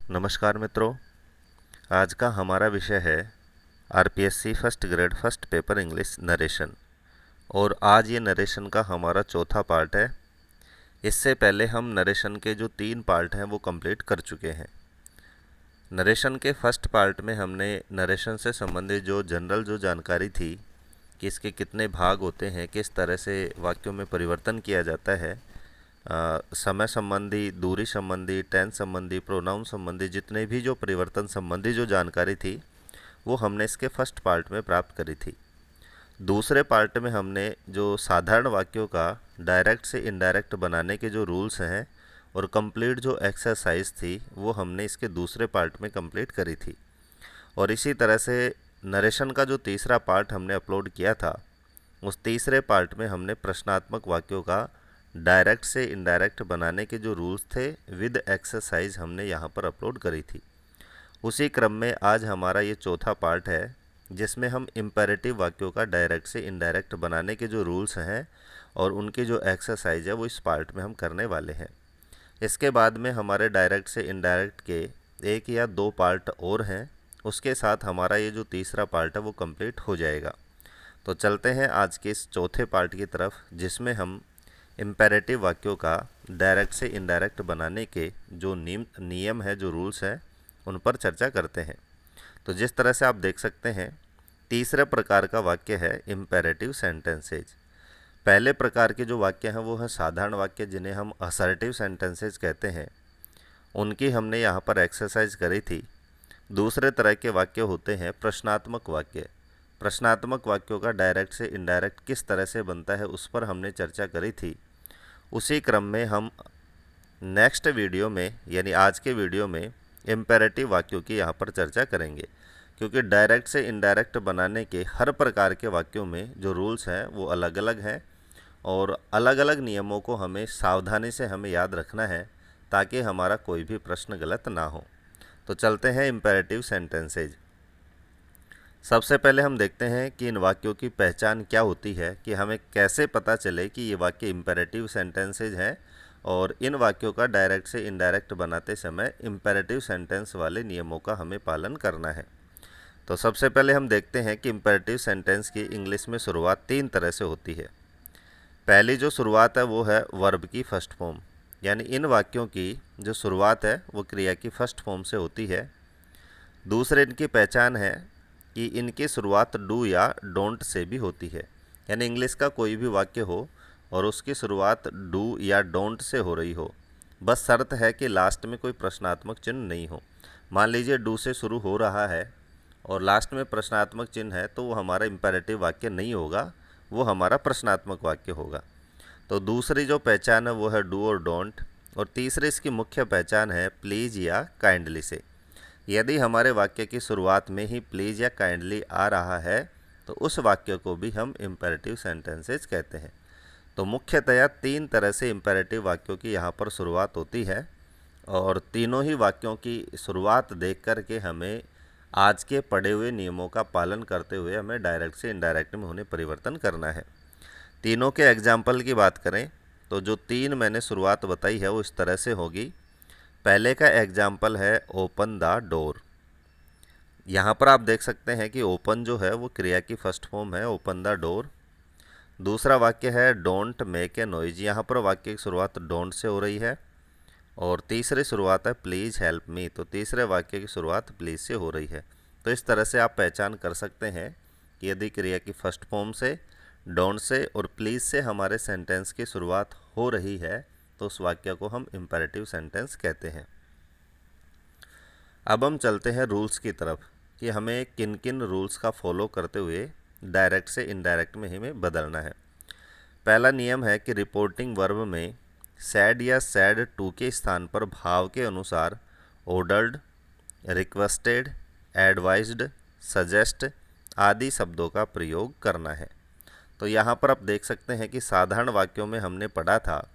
नमस्कार मित्रों। आज का हमारा विषय है RPSC first grade first paper English narration. और आज ये नरेशन का हमारा चौथा पार्ट है। इससे पहले हम नरेशन के जो 3 पार्ट हैं वो कंप्लीट कर चुके हैं। नरेशन के फर्स्ट पार्ट में हमने नरेशन से संबंधित जो जनरल जो जानकारी थी कि इसके कितने भाग होते हैं, किस तरह से वाक्यों में परिवर्तन किया जाता है, समय संबंधी, दूरी संबंधी, टेंस संबंधी, प्रोनाउन संबंधी, जितने भी जो परिवर्तन संबंधी जो जानकारी थी वो हमने इसके फर्स्ट पार्ट में प्राप्त करी थी। दूसरे पार्ट में हमने जो साधारण वाक्यों का डायरेक्ट से इनडायरेक्ट बनाने के जो रूल्स हैं और कंप्लीट जो एक्सरसाइज थी वो हमने इसके दूसरे पार्ट में कंप्लीट करी थी। और इसी तरह से नरेशन का जो तीसरा पार्ट हमने अपलोड किया था, उस तीसरे पार्ट में हमने प्रश्नात्मक वाक्यों का डायरेक्ट से इनडायरेक्ट बनाने के जो रूल्स थे विद एक्सरसाइज हमने यहाँ पर अपलोड करी थी। उसी क्रम में आज हमारा ये चौथा पार्ट है जिसमें हम इम्पेरेटिव वाक्यों का डायरेक्ट से इनडायरेक्ट बनाने के जो रूल्स हैं और उनकी जो एक्सरसाइज है वो इस पार्ट में हम करने वाले हैं। इसके बाद में हमारे डायरेक्ट से इनडायरेक्ट के 1 या 2 पार्ट और हैं। उसके साथ हमारा ये जो तीसरा पार्ट है वो कंप्लीट हो जाएगा। तो चलते हैं आज के इस चौथे पार्ट की तरफ, जिसमें हम इम्पेरेटिव वाक्यों का डायरेक्ट से इनडायरेक्ट बनाने के जो नियम है, जो रूल्स हैं, उन पर चर्चा करते हैं। तो जिस तरह से आप देख सकते हैं, तीसरे प्रकार का वाक्य है इम्पेरेटिव सेंटेंसेज। पहले प्रकार के जो वाक्य हैं वो हैं साधारण वाक्य, जिन्हें हम असर्टिव सेंटेंसेज कहते हैं। उनकी हमने यहाँ पर एक्सरसाइज करी थी। दूसरे तरह के वाक्य होते हैं प्रश्नात्मक वाक्य। प्रश्नात्मक वाक्यों का डायरेक्ट से इनडायरेक्ट किस तरह से बनता है उस पर हमने चर्चा करी थी। उसी क्रम में हम नेक्स्ट वीडियो में, यानी आज के वीडियो में, इम्पेरेटिव वाक्यों की यहाँ पर चर्चा करेंगे, क्योंकि डायरेक्ट से इनडायरेक्ट बनाने के हर प्रकार के वाक्यों में जो रूल्स हैं वो अलग अलग हैं और अलग अलग नियमों को हमें सावधानी से हमें याद रखना है ताकि हमारा कोई भी प्रश्न गलत ना हो। तो चलते हैं इम्पेरेटिव सेंटेंसेज। सबसे पहले हम देखते हैं कि इन वाक्यों की पहचान क्या होती है, कि हमें कैसे पता चले कि ये वाक्य इम्पेरेटिव सेंटेंसेज हैं और इन वाक्यों का डायरेक्ट से इनडायरेक्ट बनाते समय इम्पेरेटिव सेंटेंस वाले नियमों का हमें पालन करना है। तो सबसे पहले हम देखते हैं कि इम्पेरेटिव सेंटेंस की इंग्लिश में शुरुआत 3 तरह से होती है। पहली जो शुरुआत है वो है वर्ब की फर्स्ट फॉर्म, यानी इन वाक्यों की जो शुरुआत है वो क्रिया की फर्स्ट फॉर्म से होती है। दूसरे इनकी पहचान है कि इनकी शुरुआत डू या डोंट से भी होती है, यानी इंग्लिश का कोई भी वाक्य हो और उसकी शुरुआत डू या डोंट से हो रही हो, बस शर्त है कि लास्ट में कोई प्रश्नात्मक चिन्ह नहीं हो। मान लीजिए डू से शुरू हो रहा है और लास्ट में प्रश्नात्मक चिन्ह है तो वो हमारा इम्पेरेटिव वाक्य नहीं होगा, वो हमारा प्रश्नात्मक वाक्य होगा। तो दूसरी जो पहचान है वो है डू और डोंट। और तीसरी इसकी मुख्य पहचान है प्लीज़ या काइंडली से। यदि हमारे वाक्य की शुरुआत में ही प्लीज़ या काइंडली आ रहा है तो उस वाक्य को भी हम इम्पेरेटिव सेंटेंसेज कहते हैं। तो मुख्यतया 3 तरह से इम्पेरेटिव वाक्यों की यहाँ पर शुरुआत होती है और तीनों ही वाक्यों की शुरुआत देख कर के हमें आज के पढ़े हुए नियमों का पालन करते हुए हमें डायरेक्ट से इनडायरेक्ट में उन्हें परिवर्तन करना है। तीनों के एग्जाम्पल की बात करें तो जो 3 मैंने शुरुआत बताई है वो इस तरह से होगी। पहले का एग्जाम्पल है ओपन द डोर। यहाँ पर आप देख सकते हैं कि ओपन जो है वो क्रिया की फर्स्ट फॉर्म है, ओपन द डोर। दूसरा वाक्य है डोंट मेक ए नॉइज। यहाँ पर वाक्य की शुरुआत डोंट से हो रही है। और तीसरी शुरुआत है प्लीज़ हेल्प मी, तो तीसरे वाक्य की शुरुआत प्लीज़ से हो रही है। तो इस तरह से आप पहचान कर सकते हैं कि यदि क्रिया की फर्स्ट फॉर्म से, डोंट से और प्लीज़ से हमारे सेंटेंस की शुरुआत हो रही है तो उस वाक्य को हम इम्पेरेटिव सेंटेंस कहते हैं। अब हम चलते हैं रूल्स की तरफ कि हमें किन किन रूल्स का फॉलो करते हुए डायरेक्ट से इनडायरेक्ट में हमें बदलना है। पहला नियम है कि रिपोर्टिंग वर्ब में सैड या सैड टू के स्थान पर भाव के अनुसार ऑर्डर्ड, रिक्वेस्टेड, एडवाइज्ड, सजेस्ट आदि शब्दों का प्रयोग करना है। तो यहाँ पर आप देख सकते हैं कि साधारण वाक्यों में हमने पढ़ा था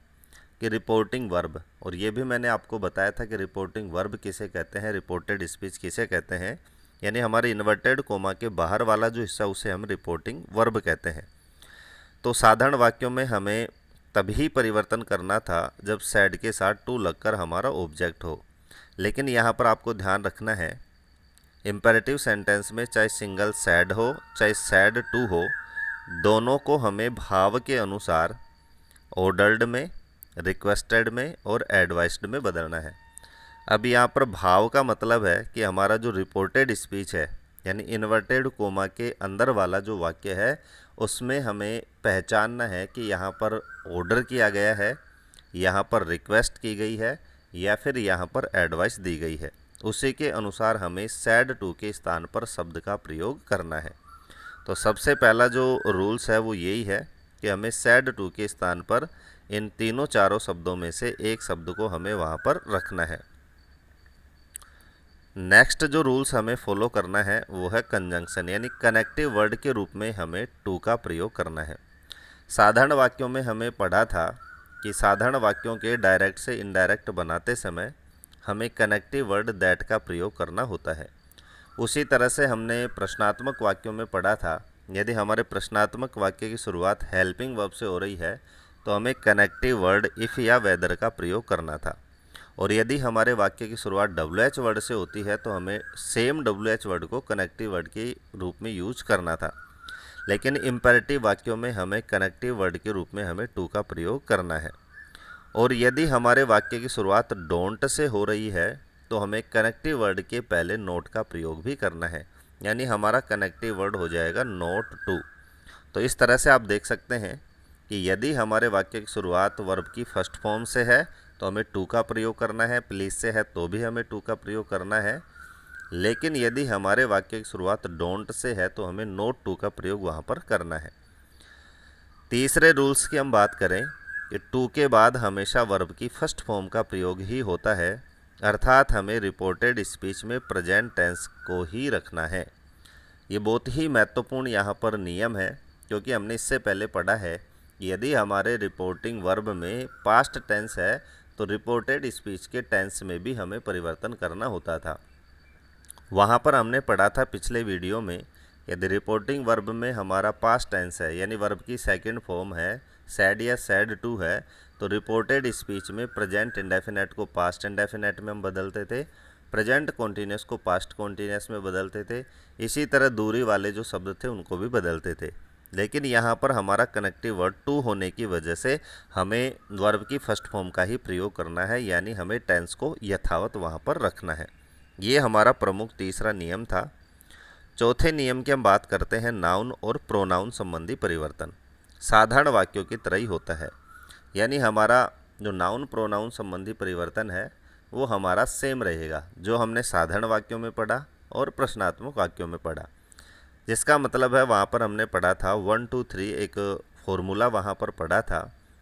कि रिपोर्टिंग वर्ब, और ये भी मैंने आपको बताया था कि रिपोर्टिंग वर्ब किसे कहते हैं, रिपोर्टेड स्पीच किसे कहते हैं, यानी हमारे इन्वर्टेड कोमा के बाहर वाला जो हिस्सा उसे हम रिपोर्टिंग वर्ब कहते हैं। तो साधारण वाक्यों में हमें तभी परिवर्तन करना था जब सैड के साथ टू लगकर हमारा ऑब्जेक्ट हो, लेकिन यहाँ पर आपको ध्यान रखना है, इम्पेरेटिव सेंटेंस में चाहे सिंगल सैड हो चाहे सैड टू हो, दोनों को हमें भाव के अनुसार ऑर्डर्ड में, रिक्वेस्टेड में और एडवाइस्ड में बदलना है। अब यहाँ पर भाव का मतलब है कि हमारा जो रिपोर्टेड स्पीच है, यानी इन्वर्टेड कोमा के अंदर वाला जो वाक्य है, उसमें हमें पहचानना है कि यहाँ पर ऑर्डर किया गया है, यहाँ पर रिक्वेस्ट की गई है या फिर यहाँ पर एडवाइस दी गई है। उसी के अनुसार हमें सैड टू के स्थान पर शब्द का प्रयोग करना है। तो सबसे पहला जो रूल्स है वो यही है कि हमें सैड टू के स्थान पर इन तीनों चारों शब्दों में से एक शब्द को हमें वहाँ पर रखना है। नेक्स्ट जो रूल्स हमें फॉलो करना है वो है कंजंक्शन, यानी कनेक्टिव वर्ड के रूप में हमें टू का प्रयोग करना है। साधारण वाक्यों में हमें पढ़ा था कि साधारण वाक्यों के डायरेक्ट से इनडायरेक्ट बनाते समय हमें कनेक्टिव वर्ड दैट का प्रयोग करना होता है। उसी तरह से हमने प्रश्नात्मक वाक्यों में पढ़ा था, यदि हमारे प्रश्नात्मक वाक्य की शुरुआत हेल्पिंग वर्ब से हो रही है तो हमें कनेक्टिव वर्ड इफ़ या वेदर का प्रयोग करना था, और यदि हमारे वाक्य की शुरुआत WH वर्ड से होती है तो हमें सेम WH वर्ड को कनेक्टिव वर्ड के रूप में यूज करना था। लेकिन इम्पेरेटिव वाक्यों में हमें कनेक्टिव वर्ड के रूप में हमें टू का प्रयोग करना है। और यदि हमारे वाक्य की शुरुआत डोंट से हो रही है तो हमें कनेक्टिव वर्ड के पहले नोट का प्रयोग भी करना है, यानी हमारा कनेक्टिव वर्ड हो जाएगा नोट टू। तो इस तरह से आप देख सकते हैं कि यदि हमारे वाक्य की शुरुआत वर्ब की फर्स्ट फॉर्म से है तो हमें टू का प्रयोग करना है, प्लीज से है तो भी हमें टू का प्रयोग करना है। लेकिन यदि हमारे वाक्य की शुरुआत डोंट से है तो हमें नोट टू का प्रयोग वहाँ पर करना है। तीसरे रूल्स की हम बात करें कि टू के बाद हमेशा वर्ब की फर्स्ट फॉर्म का प्रयोग ही होता है, अर्थात हमें रिपोर्टेड स्पीच में प्रेजेंट टेंस को ही रखना है। ये बहुत ही महत्वपूर्ण यहाँ पर नियम है, क्योंकि हमने इससे पहले पढ़ा है कि यदि हमारे रिपोर्टिंग वर्ब में पास्ट टेंस है तो रिपोर्टेड स्पीच के टेंस में भी हमें परिवर्तन करना होता था। वहाँ पर हमने पढ़ा था पिछले वीडियो में, यदि रिपोर्टिंग वर्ब में हमारा पास्ट टेंस है यानी वर्ब की सेकंड फॉर्म है सैड या सैड टू है, तो रिपोर्टेड स्पीच में प्रेजेंट इंडेफिनेट को पास्ट इंडेफिनेट में हम बदलते थे, प्रेजेंट कॉन्टीन्यूस को पास्ट कॉन्टीन्यूस में बदलते थे, इसी तरह दूरी वाले जो शब्द थे उनको भी बदलते थे। लेकिन यहाँ पर हमारा कनेक्टिव वर्ड टू होने की वजह से हमें वर्ब की फर्स्ट फॉर्म का ही प्रयोग करना है, यानी हमें टेंस को यथावत वहाँ पर रखना है। ये हमारा प्रमुख तीसरा नियम था। चौथे नियम की हम बात करते हैं नाउन और प्रोनाउन संबंधी परिवर्तन। साधारण वाक्यों की तरह ही होता है, यानी हमारा जो नाउन प्रोनाउन संबंधी परिवर्तन है वो हमारा सेम रहेगा, जो हमने साधारण वाक्यों में पढ़ा और प्रश्नात्मक वाक्यों में पढ़ा। जिसका मतलब है वहाँ पर हमने पढ़ा था 1 2 3 एक फॉर्मूला वहाँ पर पढ़ा था।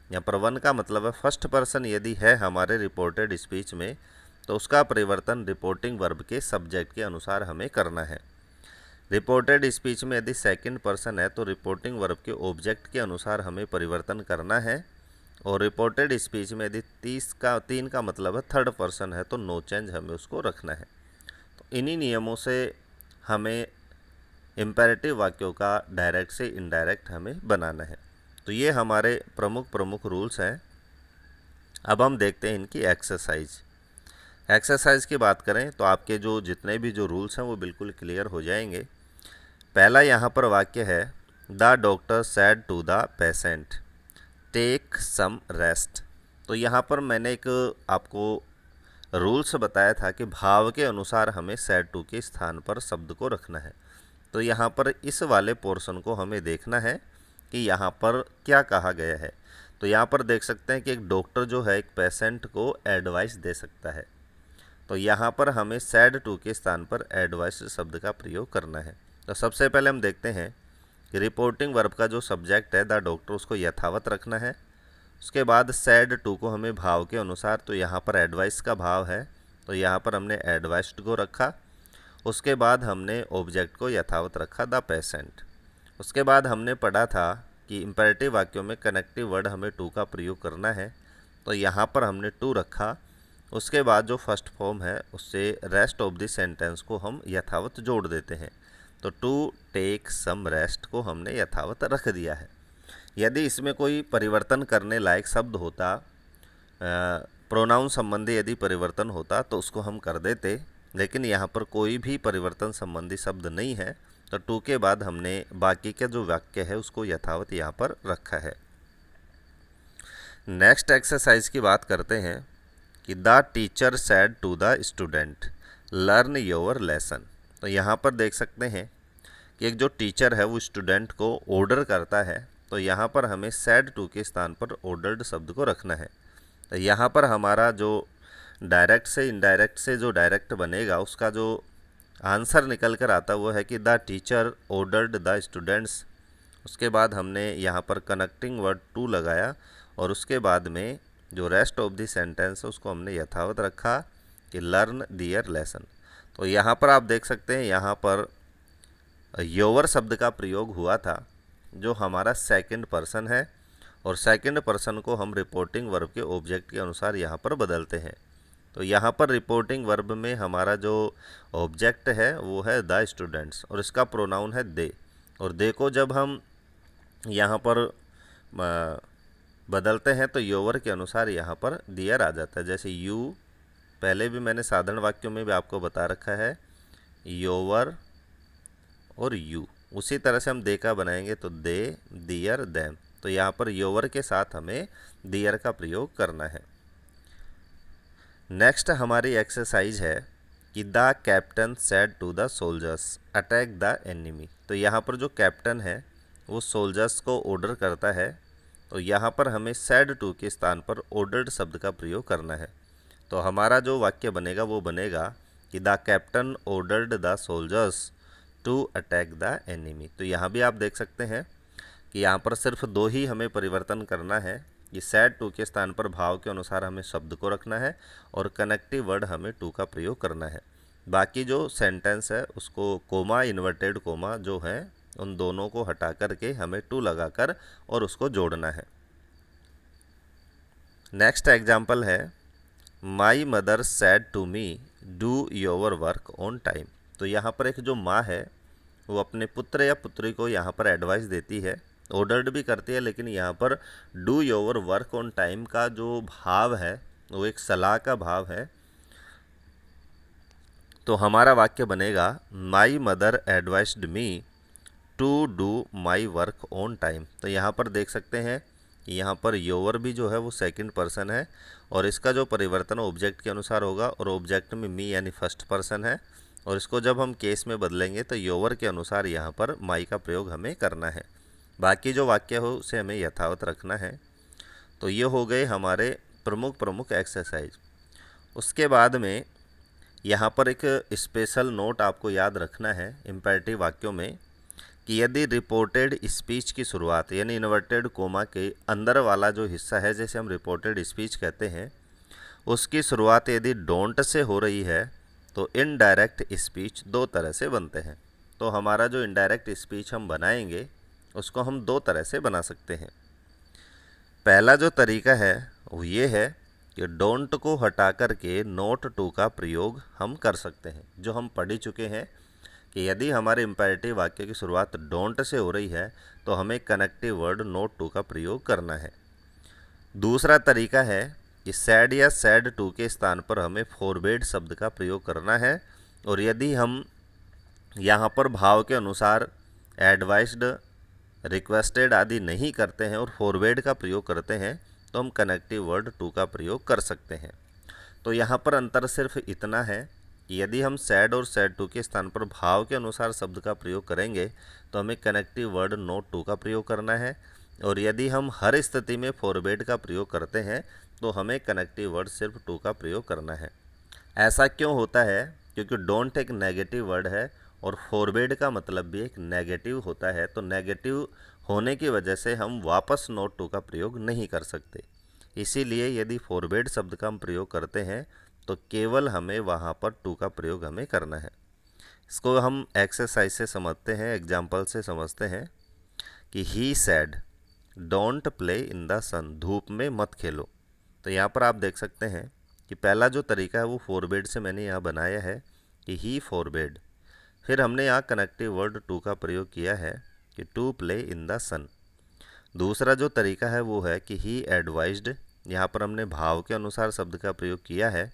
यहाँ पर 1 का मतलब है फर्स्ट पर्सन यदि है हमारे रिपोर्टेड स्पीच में तो उसका परिवर्तन रिपोर्टिंग वर्ब के सब्जेक्ट के अनुसार हमें करना है। रिपोर्टेड स्पीच में यदि सेकंड पर्सन है तो रिपोर्टिंग वर्ब के ऑब्जेक्ट के अनुसार हमें परिवर्तन करना है, और रिपोर्टेड स्पीच में यदि 3 का मतलब है थर्ड पर्सन है तो नो चेंज हमें उसको रखना है। तो इन्हीं नियमों से हमें इम्पेरेटिव वाक्यों का डायरेक्ट से इनडायरेक्ट हमें बनाना है। तो ये हमारे प्रमुख रूल्स हैं। अब हम देखते हैं इनकी एक्सरसाइज की बात करें तो आपके जो जितने भी जो रूल्स हैं वो बिल्कुल क्लियर हो जाएंगे। पहला यहाँ पर वाक्य है the doctor said to the patient take some rest. तो यहाँ पर मैंने एक आपको रूल्स बताया था कि भाव के अनुसार हमें सैड टू के स्थान पर शब्द को रखना है। तो यहाँ पर इस वाले पोर्शन को हमें देखना है कि यहाँ पर क्या कहा गया है। तो यहाँ पर देख सकते हैं कि एक डॉक्टर जो है एक पेशेंट को एडवाइस दे सकता है, तो यहाँ पर हमें सैड टू के स्थान पर एडवाइस शब्द का प्रयोग करना है। तो सबसे पहले हम देखते हैं कि रिपोर्टिंग वर्ब का जो सब्जेक्ट है द डॉक्टर उसको यथावत रखना है। उसके बाद सैड टू को हमें भाव के अनुसार, तो यहाँ पर एडवाइस का भाव है तो यहाँ पर हमने एडवाइस्ड को रखा। उसके बाद हमने ऑब्जेक्ट को यथावत रखा द पेशेंट। उसके बाद हमने पढ़ा था कि इम्पेरेटिव वाक्यों में कनेक्टिव वर्ड हमें टू का प्रयोग करना है, तो यहाँ पर हमने टू रखा। उसके बाद जो फर्स्ट फॉर्म है उससे रेस्ट ऑफ द सेंटेंस को हम यथावत जोड़ देते हैं, तो टू टेक सम रेस्ट को हमने यथावत रख दिया है। यदि इसमें कोई परिवर्तन करने लायक शब्द होता प्रोनाउन संबंधी यदि परिवर्तन होता तो उसको हम कर देते, लेकिन यहाँ पर कोई भी परिवर्तन संबंधी शब्द नहीं है, तो टू के बाद हमने बाकी का जो वाक्य है उसको यथावत यहाँ पर रखा है। नेक्स्ट एक्सरसाइज की बात करते हैं कि the teacher said to the student learn your lesson. तो यहाँ पर देख सकते हैं कि एक जो टीचर है वो स्टूडेंट को ऑर्डर करता है, तो यहाँ पर हमें सेड टू के स्थान पर ऑर्डर्ड शब्द को रखना है। तो यहाँ पर हमारा जो डायरेक्ट से इनडायरेक्ट से जो डायरेक्ट बनेगा उसका जो आंसर निकल कर आता वो है कि the teacher ordered the students. उसके बाद हमने यहाँ पर कनेक्टिंग वर्ड टू लगाया और उसके बाद में जो रेस्ट ऑफ द सेंटेंस है उसको हमने यथावत रखा कि लर्न दियर लेसन। तो यहाँ पर आप देख सकते हैं यहाँ पर योवर शब्द का प्रयोग हुआ था, जो हमारा सेकंड पर्सन है, और सेकंड पर्सन को हम रिपोर्टिंग वर्ब के ऑब्जेक्ट के अनुसार यहाँ पर बदलते हैं। तो यहाँ पर रिपोर्टिंग वर्ब में हमारा जो ऑब्जेक्ट है वो है द स्टूडेंट्स और इसका प्रोनाउन है दे, और दे को जब हम यहाँ पर बदलते हैं तो योवर के अनुसार यहाँ पर दियर आ जाता है। जैसे यू, पहले भी मैंने साधारण वाक्यों में भी आपको बता रखा है योवर और यू, उसी तरह से हम दे का बनाएंगे तो दे, दियर, देम। तो यहाँ पर योवर के साथ हमें दियर का प्रयोग करना है। नेक्स्ट हमारी एक्सरसाइज है कि the captain said to the soldiers attack the enemy. तो यहाँ पर जो कैप्टन है वो सोल्जर्स को ऑर्डर करता है, तो यहाँ पर हमें सेड टू के स्थान पर ऑर्डर्ड शब्द का प्रयोग करना है। तो हमारा जो वाक्य बनेगा वो बनेगा कि the captain ordered the soldiers to attack the enemy. तो यहाँ भी आप देख सकते हैं कि यहाँ पर सिर्फ दो ही हमें परिवर्तन करना है कि सेड टू के स्थान पर भाव के अनुसार हमें शब्द को रखना है और कनेक्टिव वर्ड हमें टू का प्रयोग करना है। बाकी जो सेंटेंस है उसको कोमा, इन्वर्टेड कोमा जो है उन दोनों को हटा करके हमें टू लगाकर और उसको जोड़ना है। नेक्स्ट एग्जाम्पल है my mother said to me do your work on time. तो यहाँ पर एक जो माँ है वो अपने पुत्र या पुत्री को यहाँ पर एडवाइस देती है, ऑर्डर्ड भी करती है, लेकिन यहाँ पर do your work on time का जो भाव है वो एक सलाह का भाव है। तो हमारा वाक्य बनेगा my mother advised me to do my work on time. तो यहाँ पर देख सकते हैं कि यहाँ पर योवर भी जो है वो सेकंड पर्सन है और इसका जो परिवर्तन ऑब्जेक्ट के अनुसार होगा, और ऑब्जेक्ट में मी यानी फर्स्ट पर्सन है, और इसको जब हम केस में बदलेंगे तो योवर के अनुसार यहाँ पर माई का प्रयोग हमें करना है। बाकी जो वाक्य हो उसे हमें यथावत रखना है। तो ये हो गए हमारे प्रमुख एक्सरसाइज। उसके बाद में यहाँ पर एक स्पेशल नोट आपको याद रखना है इम्पेरेटिव वाक्यों में कि यदि रिपोर्टेड स्पीच की शुरुआत यानी इन्वर्टेड कोमा के अंदर वाला जो हिस्सा है, जैसे हम रिपोर्टेड स्पीच कहते हैं, उसकी शुरुआत यदि डोंट से हो रही है तो इनडायरेक्ट स्पीच दो तरह से बनते हैं। तो हमारा जो इनडायरेक्ट स्पीच हम बनाएंगे उसको हम दो तरह से बना सकते हैं। पहला जो तरीका है वो ये है कि डोंट को हटा करके नोट टू का प्रयोग हम कर सकते हैं, जो हम पढ़ ही चुके हैं कि यदि हमारे इम्पेरेटिव वाक्य की शुरुआत डोंट से हो रही है तो हमें कनेक्टिव वर्ड नोट टू का प्रयोग करना है। दूसरा तरीका है कि सैड या सैड टू के स्थान पर हमें फॉरवर्ड शब्द का प्रयोग करना है, और यदि हम यहाँ पर भाव के अनुसार एडवाइस्ड, रिक्वेस्टेड आदि नहीं करते हैं और फॉरवर्ड का प्रयोग करते हैं तो हम कनेक्टिव वर्ड टू का प्रयोग कर सकते हैं। तो यहाँ पर अंतर सिर्फ इतना है कि यदि हम सैड और सैड टू के स्थान पर भाव के अनुसार शब्द का प्रयोग करेंगे तो हमें कनेक्टिव वर्ड नोट टू का प्रयोग करना है, और यदि हम हर स्थिति में फॉरवर्ड का प्रयोग करते हैं तो हमें कनेक्टिव वर्ड सिर्फ टू का प्रयोग करना है। ऐसा क्यों होता है? क्योंकि डोंट एक नेगेटिव वर्ड है और फॉरवर्ड का मतलब भी एक नेगेटिव होता है, तो नेगेटिव होने की वजह से हम वापस नोट टू का प्रयोग नहीं कर सकते। इसीलिए यदि फॉरवर्ड शब्द का हम प्रयोग करते हैं तो केवल हमें वहाँ पर टू का प्रयोग हमें करना है। इसको हम एक्सरसाइज से समझते हैं, एग्जाम्पल से समझते हैं कि he said don't play in the sun, धूप में मत खेलो। तो यहाँ पर आप देख सकते हैं कि पहला जो तरीका है वो फॉरवर्ड से मैंने यहाँ बनाया है कि ही फॉरवर्ड, फिर हमने यहाँ कनेक्टिव वर्ड टू का प्रयोग किया है कि टू प्ले इन द सन। दूसरा जो तरीका है वो है कि ही एडवाइज्ड यहाँ पर हमने भाव के अनुसार शब्द का प्रयोग किया है,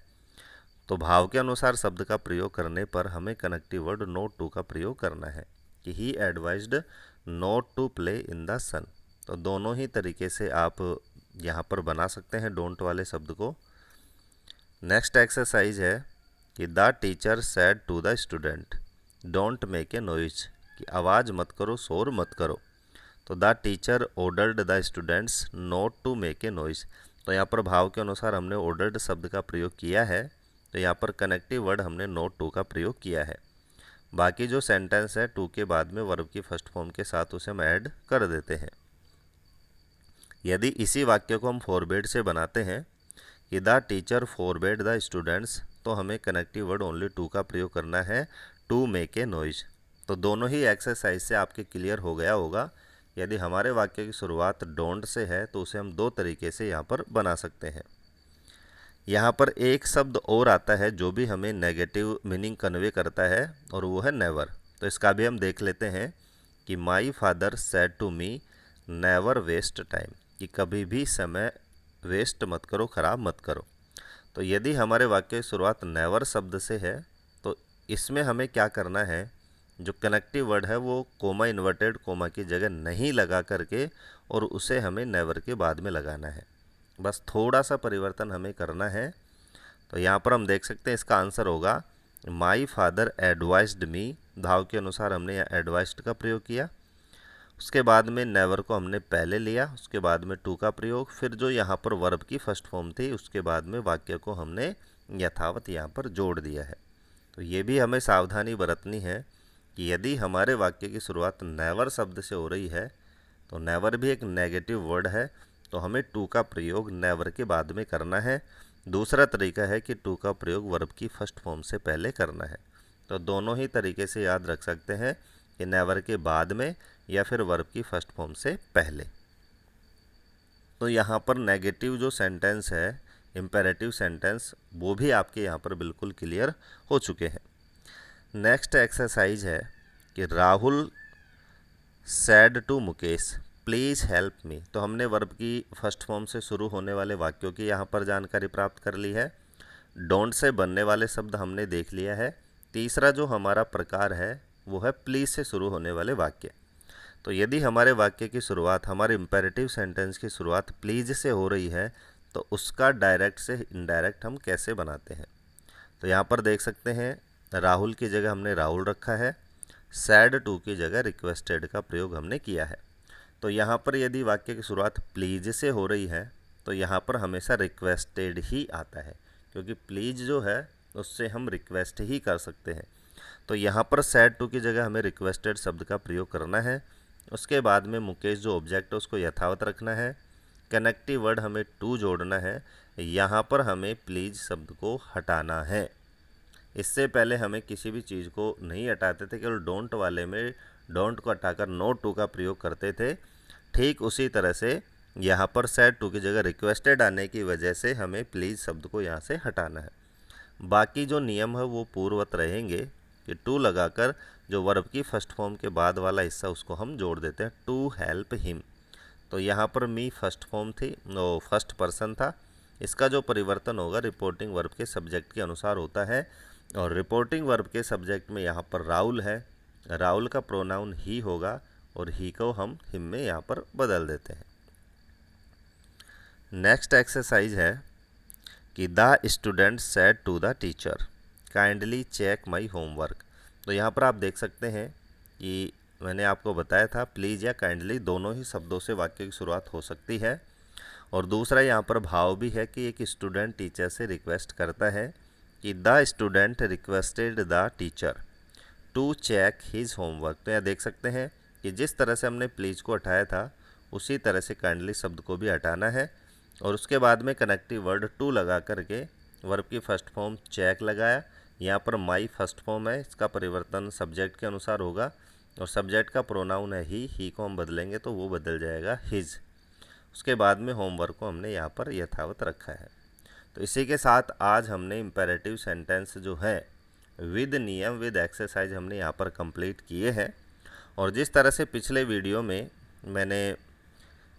तो भाव के अनुसार शब्द का प्रयोग करने पर हमें कनेक्टिव वर्ड नॉट टू का प्रयोग करना है कि he advised not to play in the sun. तो दोनों ही तरीके से आप यहाँ पर बना सकते हैं डोंट वाले शब्द को। नेक्स्ट एक्सरसाइज है कि the teacher said to the student don't make a noise, कि आवाज़ मत करो, शोर मत करो। तो the teacher ordered the students not to make a noise. तो यहाँ पर भाव के अनुसार हमने ऑर्डर्ड शब्द का प्रयोग किया है, तो यहाँ पर कनेक्टिव वर्ड हमने नॉट टू का प्रयोग किया है। बाकी जो सेंटेंस है टू के बाद में वर्ब की फर्स्ट फॉर्म के साथ उसे हम ऐड कर देते हैं। यदि इसी वाक्य को हम फॉरबेड से बनाते हैं कि the teacher forbade the students, तो हमें कनेक्टिव वर्ड ओनली टू का प्रयोग करना है, टू मेक ए नॉइज। तो दोनों ही एक्सरसाइज से आपके क्लियर हो गया होगा। यदि हमारे वाक्य की शुरुआत डोंट से है तो उसे हम दो तरीके से यहाँ पर बना सकते हैं। यहाँ पर एक शब्द और आता है जो भी हमें नेगेटिव मीनिंग कन्वे करता है, और वो है नेवर। तो इसका भी हम देख लेते हैं कि my father said to me never waste time, कि कभी भी समय वेस्ट मत करो, ख़राब मत करो। तो यदि हमारे वाक्य की शुरुआत नेवर शब्द से है तो इसमें हमें क्या करना है, जो कनेक्टिव वर्ड है वो कोमा इन्वर्टेड कोमा की जगह नहीं लगा करके और उसे हमें नेवर के बाद में लगाना है। बस थोड़ा सा परिवर्तन हमें करना है। तो यहाँ पर हम देख सकते हैं इसका आंसर होगा माई फादर एडवाइज्ड मी। भाव के अनुसार हमने यहाँ एडवाइज्ड का प्रयोग किया, उसके बाद में नेवर को हमने पहले लिया, उसके बाद में टू का प्रयोग, फिर जो यहाँ पर वर्ब की फर्स्ट फॉर्म थी उसके बाद में वाक्य को हमने यथावत यहाँ पर जोड़ दिया है। तो ये भी हमें सावधानी बरतनी है कि यदि हमारे वाक्य की शुरुआत नेवर शब्द से हो रही है तो नेवर भी एक नेगेटिव वर्ड है, तो हमें टू का प्रयोग नेवर के बाद में करना है। दूसरा तरीका है कि टू का प्रयोग वर्ब की फर्स्ट फॉर्म से पहले करना है। तो दोनों ही तरीके से याद रख सकते हैं कि नेवर के बाद में या फिर वर्ब की फर्स्ट फॉर्म से पहले। तो यहाँ पर नेगेटिव जो सेंटेंस है, इम्पेरेटिव सेंटेंस, वो भी आपके यहाँ पर बिल्कुल क्लियर हो चुके हैं। नेक्स्ट एक्सरसाइज है कि Rahul said to Mukesh please help me. तो हमने वर्ब की फर्स्ट फॉर्म से शुरू होने वाले वाक्यों की यहाँ पर जानकारी प्राप्त कर ली है। डोंट से बनने वाले शब्द हमने देख लिया है। तीसरा जो हमारा प्रकार है वो है प्लीज़ से शुरू होने वाले वाक्य। तो यदि हमारे वाक्य की शुरुआत, हमारे इम्पेरेटिव सेंटेंस की शुरुआत प्लीज़ से हो रही है तो उसका डायरेक्ट से इनडायरेक्ट हम कैसे बनाते हैं। तो यहाँ पर देख सकते हैं राहुल की जगह हमने राहुल रखा है, सैड टू की जगह रिक्वेस्टेड का प्रयोग हमने किया है। तो यहाँ पर यदि वाक्य की शुरुआत प्लीज से हो रही है तो यहाँ पर हमेशा रिक्वेस्टेड ही आता है, क्योंकि प्लीज जो है उससे हम रिक्वेस्ट ही कर सकते हैं। तो यहाँ पर सैड टू की जगह हमें रिक्वेस्टेड शब्द का प्रयोग करना है। उसके बाद में मुकेश जो ऑब्जेक्ट है उसको यथावत रखना है, कनेक्टिव वर्ड हमें टू जोड़ना है, यहाँ पर हमें प्लीज शब्द को हटाना है। इससे पहले हमें किसी भी चीज़ को नहीं हटाते थे, केवल डोंट वाले में डोंट को हटाकर नोट टू का प्रयोग करते थे। ठीक उसी तरह से यहाँ पर सैड टू की जगह रिक्वेस्टेड आने की वजह से हमें प्लीज़ शब्द को यहाँ से हटाना है। बाकी जो नियम है वो पूर्ववत रहेंगे कि टू लगाकर जो वर्ब की फर्स्ट फॉर्म के बाद वाला हिस्सा उसको हम जोड़ देते हैं, टू हेल्प हिम। तो यहाँ पर मी फर्स्ट फॉर्म थी, नो फर्स्ट पर्सन था। इसका जो परिवर्तन होगा रिपोर्टिंग वर्ब के सब्जेक्ट के अनुसार होता है, और रिपोर्टिंग वर्ब के सब्जेक्ट में यहाँ पर राहुल है, राहुल का प्रोनाउन ही होगा और ही को हम हिम में यहाँ पर बदल देते हैं। नेक्स्ट एक्सरसाइज है कि the student said to the teacher kindly check my homework. तो यहाँ पर आप देख सकते हैं कि मैंने आपको बताया था प्लीज़ या काइंडली दोनों ही शब्दों से वाक्य की शुरुआत हो सकती है। और दूसरा यहाँ पर भाव भी है कि एक स्टूडेंट टीचर से रिक्वेस्ट करता है कि the student requested the teacher to check his homework. तो यहाँ देख सकते हैं कि जिस तरह से हमने प्लीज़ को हटाया था उसी तरह से काइंडली शब्द को भी हटाना है, और उसके बाद में कनेक्टिव वर्ड टू लगा करके वर्ब की फर्स्ट फॉर्म चेक लगाया। यहाँ पर माई फर्स्ट फॉर्म है, इसका परिवर्तन सब्जेक्ट के अनुसार होगा, और सब्जेक्ट का प्रोनाउन है ही को हम बदलेंगे तो वो बदल जाएगा हिज। उसके बाद में होमवर्क को हमने यहाँ पर यथावत रखा है। तो इसी के साथ आज हमने इम्पेरेटिव सेंटेंस जो है विद नियम विद एक्सरसाइज हमने यहाँ पर कंप्लीट किए हैं। और जिस तरह से पिछले वीडियो में मैंने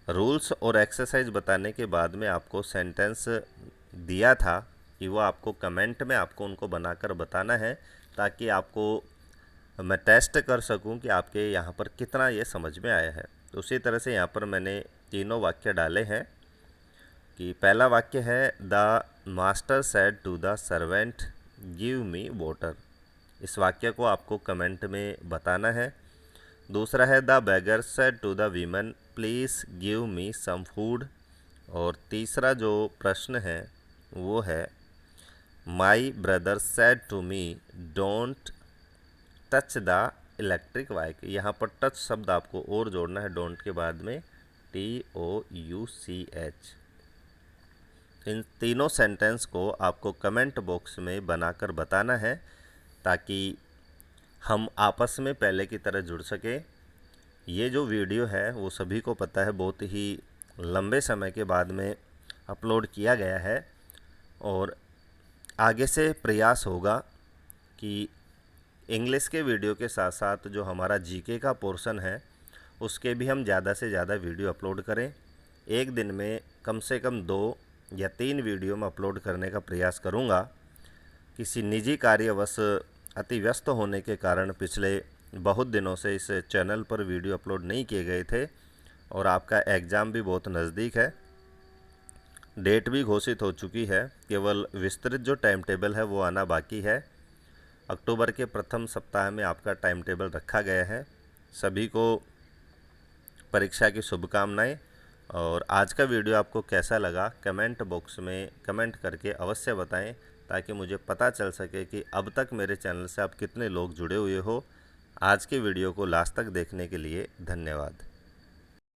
रूल्स और एक्सरसाइज बताने के बाद में आपको सेंटेंस दिया था कि वो आपको कमेंट में आपको उनको बनाकर बताना है, ताकि आपको मैं टेस्ट कर सकूं कि आपके यहाँ पर कितना ये समझ में आया है। तो उसी तरह से यहाँ पर मैंने तीनों वाक्य डाले हैं कि पहला वाक्य है the master said to the servant give me water. इस वाक्य को आपको कमेंट में बताना है। दूसरा है the beggar said to the women please give me some food. और तीसरा जो प्रश्न है वो है my brother said to me don't touch the electric wire. यहाँ पर टच शब्द आपको और जोड़ना है डोंट के बाद में, TOUCH। इन तीनों सेंटेंस को आपको कमेंट बॉक्स में बनाकर बताना है, ताकि हम आपस में पहले की तरह जुड़ सकें। ये जो वीडियो है वो सभी को पता है बहुत ही लंबे समय के बाद में अपलोड किया गया है, और आगे से प्रयास होगा कि इंग्लिश के वीडियो के साथ साथ जो हमारा जीके का पोर्शन है उसके भी हम ज़्यादा से ज़्यादा वीडियो अपलोड करें। एक दिन में कम से कम 2 या 3 वीडियो में अपलोड करने का प्रयास करूँगा। किसी निजी कार्यवश अति व्यस्त होने के कारण पिछले बहुत दिनों से इस चैनल पर वीडियो अपलोड नहीं किए गए थे, और आपका एग्ज़ाम भी बहुत नज़दीक है, डेट भी घोषित हो चुकी है, केवल विस्तृत जो टाइम टेबल है वो आना बाकी है। अक्टूबर के प्रथम सप्ताह में आपका टाइम टेबल रखा गया है। सभी को परीक्षा की शुभकामनाएं। और आज का वीडियो आपको कैसा लगा कमेंट बॉक्स में कमेंट करके अवश्य बताएं, ताकि मुझे पता चल सके कि अब तक मेरे चैनल से आप कितने लोग जुड़े हुए हो। आज के वीडियो को लास्ट तक देखने के लिए धन्यवाद।